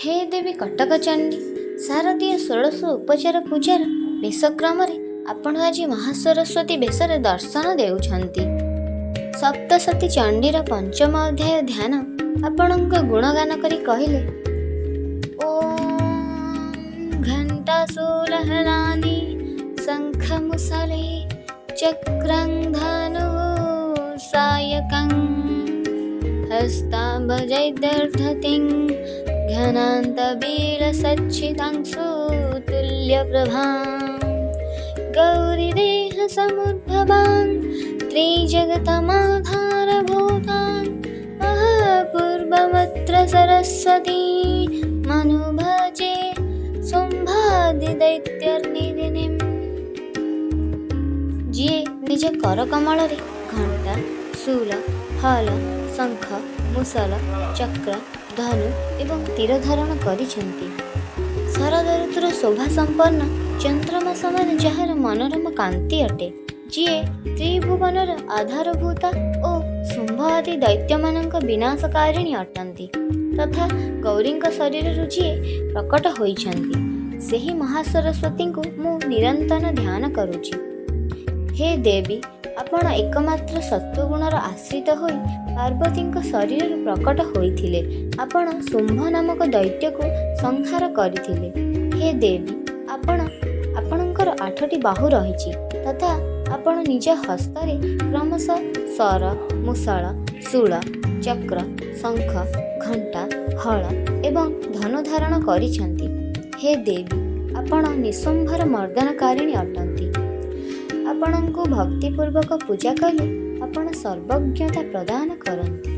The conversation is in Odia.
हे ଦେବୀ କଟକଚଣ୍ଡୀ, ଶାରଦୀୟ ଷୋଡ଼ଶ ଉପଚାର ପୂଜାର ବେଶକ୍ରମରେ ଆପଣ ଆଜି ମହାସରସ୍ୱତୀ ବେଶରେ ଦର୍ଶନ ଦେଉଛନ୍ତି। ସପ୍ତଶତୀ ଚଣ୍ଡୀର ପଞ୍ଚମ ଅଧ୍ୟାୟ ଧ୍ୟାନ ଆପଣଙ୍କ ଗୁଣଗାନ କରି କହିଲେ, ଓଁ ଘଣ୍ଟାସୁଲହଲାନି ଶଙ୍ଖମୁସଲେ ଚକ୍ରଂ ଧନୁ ସାୟକଂ ହସ୍ତାଭଜୈଦର୍ଧତିଂ घनान्तवीरसच्चिदांशु तुल्यप्रभां गौरीदेहसमुद्भवान् त्रिजगतमाधारभूतान् महापूर्वमत्र सरस्वती मनुभजे शुम्भादिदैत्यर्निदिनीम्। ଯିଏ ନିଜ କରକମଳରେ ଘଣ୍ଟା, ଶୂଳ, ହଳ, ଶଙ୍ଖ, ମୁସଲ, ଚକ୍ର, ଧନୁ ଏବଂ ତୀର ଧାରଣ କରିଛନ୍ତି। ଶରଦ ଋତୁର ଶୋଭା ସମ୍ପନ୍ନ ଚନ୍ଦ୍ରମା ସମାନ ଯାହାର ମନୋରମ କାନ୍ତି ଅଟେ, ଯିଏ ତ୍ରିଭୁବନର ଆଧାରଭୂତ ଓ ଶୁମ୍ଭ ଆଦି ଦୈତ୍ୟମାନଙ୍କ ବିନାଶକାରିଣୀ ଅଟନ୍ତି ତଥା ଗୌରୀଙ୍କ ଶରୀରରୁ ଯିଏ ପ୍ରକଟ ହୋଇଛନ୍ତି, ସେହି ମହାସରସ୍ୱତୀଙ୍କୁ ମୁଁ ନିରନ୍ତର ଧ୍ୟାନ କରୁଛି। ହେ ଦେବୀ, ଆପଣ ଏକମାତ୍ର ସତ୍ୱଗୁଣର ଆଶ୍ରିତ ହୋଇ ପାର୍ବତୀଙ୍କ ଶରୀରରୁ ପ୍ରକଟ ହୋଇଥିଲେ। ଆପଣ ଶୁମ୍ଭ ନାମକ ଦୈତ୍ୟକୁ ସଂହାର କରିଥିଲେ। ହେ ଦେବୀ, ଆପଣଙ୍କର 8ଟି ବାହୁ ରହିଛି ତଥା ଆପଣ ନିଜ ହସ୍ତରେ କ୍ରମଶଃ ଶର, ମୁସଳ, ଶୂଳ, ଚକ୍ର, ଶଙ୍ଖ, ଘଣ୍ଟା, ହଳ ଏବଂ ଧନୁ ଧାରଣ କରିଛନ୍ତି। ହେ ଦେବୀ, ଆପଣ ନିଶୁମ୍ଭର ମର୍ଦ୍ଦନକାରିଣୀ ଅଟନ୍ତି। ଆପଣଙ୍କୁ ଭକ୍ତିପୂର୍ବକ ପୂଜା କଲେ ଆପଣ ସର୍ବଜ୍ଞତା ପ୍ରଦାନ କରନ୍ତି।